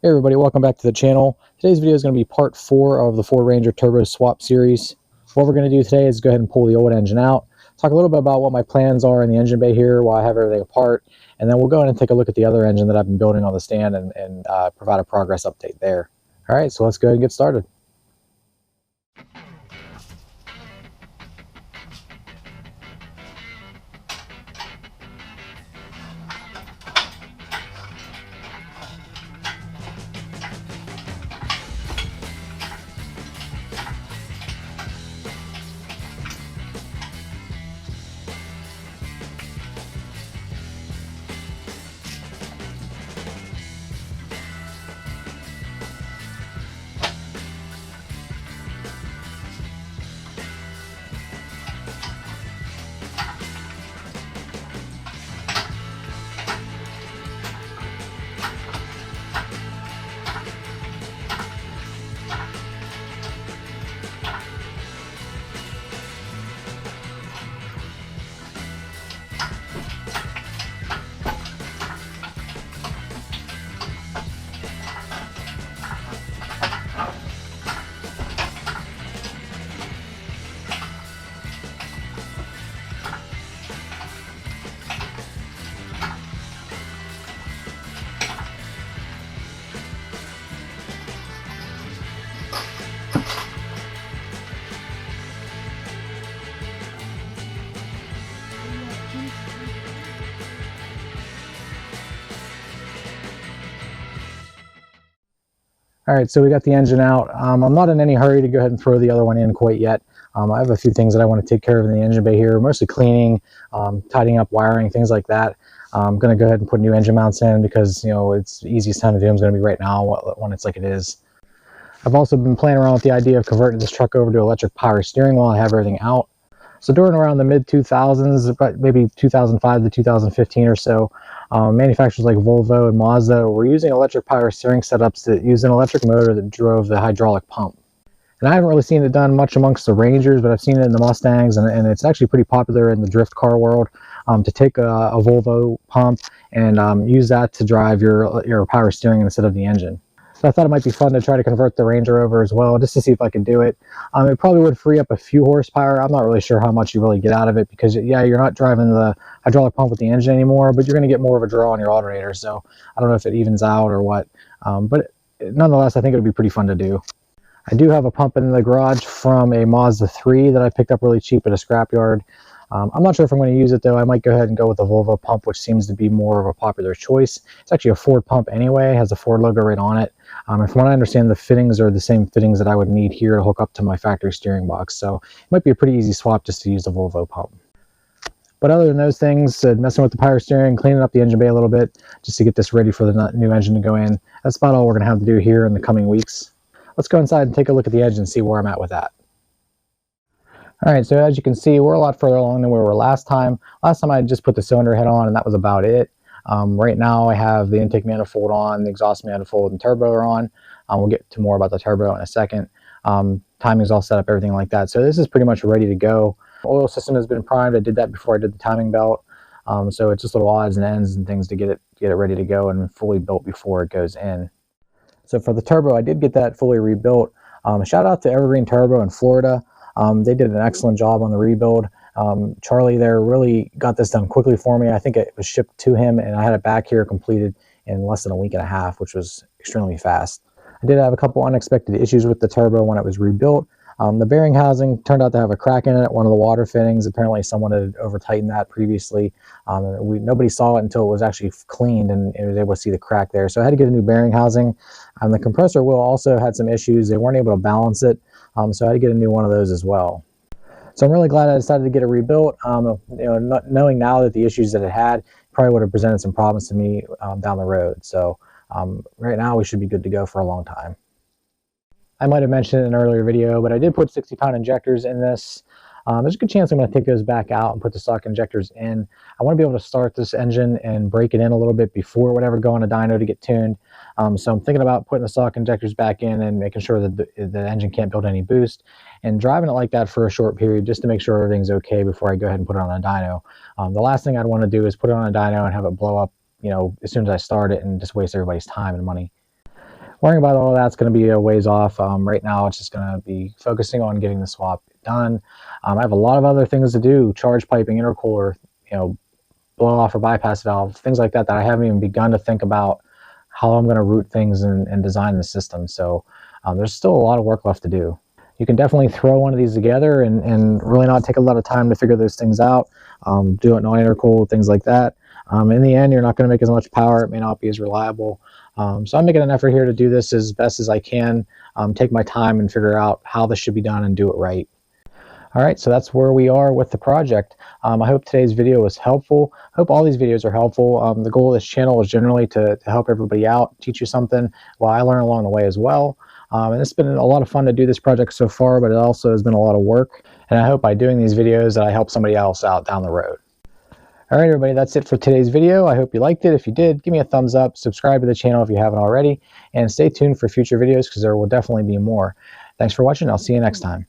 Hey everybody, welcome back to the channel. Today's video is going to be part 4 of the Ford Ranger Turbo Swap series. What we're going to do today is go ahead and pull the old engine out, talk a little bit about what my plans are in the engine bay here while I have everything apart, and then we'll go ahead and take a look at the other engine that I've been building on the stand and provide a progress update there. Alright, so let's go ahead and get started. Alright, so we got the engine out. I'm not in any hurry to go ahead and throw the other one in quite yet. I have a few things that I want to take care of in the engine bay here, mostly cleaning, tidying up wiring, things like that. I'm going to go ahead and put new engine mounts in because, you know, it's the easiest time to do them is going to be right now when it's like it is. I've also been playing around with the idea of converting this truck over to electric power steering while I have everything out. So during around the mid-2000s, about maybe 2005 to 2015 or so, manufacturers like Volvo and Mazda were using electric power steering setups that used an electric motor that drove the hydraulic pump. And I haven't really seen it done much amongst the Rangers, but I've seen it in the Mustangs, and it's actually pretty popular in the drift car world to take a Volvo pump and use that to drive your power steering instead of the engine. So I thought it might be fun to try to convert the Ranger over as well, just to see if I could do it. It probably would free up a few horsepower. I'm not really sure how much you really get out of it because, yeah, you're not driving the hydraulic pump with the engine anymore, but you're going to get more of a draw on your alternator. So I don't know if it evens out or what, but nonetheless, I think it would be pretty fun to do. I do have a pump in the garage from a Mazda 3 that I picked up really cheap at a scrapyard. I'm not sure if I'm going to use it though. I might go ahead and go with the Volvo pump, which seems to be more of a popular choice. It's actually a Ford pump anyway, it has a Ford logo right on it. And from what I understand, the fittings are the same fittings that I would need here to hook up to my factory steering box. So it might be a pretty easy swap just to use the Volvo pump. But other than those things, messing with the power steering, cleaning up the engine bay a little bit, just to get this ready for the new engine to go in. That's about all we're going to have to do here in the coming weeks. Let's go inside and take a look at the engine and see where I'm at with that. Alright, so as you can see, we're a lot further along than we were last time. Last time I just put the cylinder head on and that was about it. Right now I have the intake manifold on, the exhaust manifold and turbo are on. We'll get to more about the turbo in a second. Timing's all set up, everything like that. So this is pretty much ready to go. Oil system has been primed. I did that before I did the timing belt. So it's just little odds and ends and things to get it ready to go and fully built before it goes in. So for the turbo, I did get that fully rebuilt. Shout out to Evergreen Turbo in Florida. They did an excellent job on the rebuild. Charlie there really got this done quickly for me. I think it was shipped to him and I had it back here completed in less than a week and a half, which was extremely fast. I did have a couple unexpected issues with the turbo when it was rebuilt. The bearing housing turned out to have a crack in it, one of the water fittings. Apparently someone had over-tightened that previously. Nobody saw it until it was actually cleaned and it was able to see the crack there. So I had to get a new bearing housing. The compressor wheel also had some issues. They weren't able to balance it, so I had to get a new one of those as well. So I'm really glad I decided to get it rebuilt. Knowing now that the issues that it had probably would have presented some problems to me down the road. So right now we should be good to go for a long time. I might have mentioned it in an earlier video, but I did put 60-pound injectors in this. There's a good chance I'm going to take those back out and put the stock injectors in. I want to be able to start this engine and break it in a little bit before it would ever go on a dyno to get tuned. So I'm thinking about putting the stock injectors back in and making sure that the engine can't build any boost and driving it like that for a short period just to make sure everything's okay before I go ahead and put it on a dyno. The last thing I'd want to do is put it on a dyno and have it blow up, as soon as I start it and just waste everybody's time and money. worrying about all that's going to be a ways off. Right now, it's just going to be focusing on getting the swap done. I have a lot of other things to do: charge piping, intercooler, blow off or bypass valve, things like that I haven't even begun to think about how I'm going to route things and design the system. So there's still a lot of work left to do. You can definitely throw one of these together and really not take a lot of time to figure those things out. Do it non-intercooled, things like that. In the end, you're not going to make as much power. It may not be as reliable. So I'm making an effort here to do this as best as I can, take my time and figure out how this should be done and do it right. All right, so that's where we are with the project. I hope today's video was helpful. I hope all these videos are helpful. The goal of this channel is generally to help everybody out, teach you something while I learn along the way as well. And it's been a lot of fun to do this project so far, but it also has been a lot of work. And I hope by doing these videos that I help somebody else out down the road. All right, everybody, that's it for today's video. I hope you liked it. If you did, give me a thumbs up, subscribe to the channel if you haven't already, and stay tuned for future videos because there will definitely be more. Thanks for watching. I'll see you next time.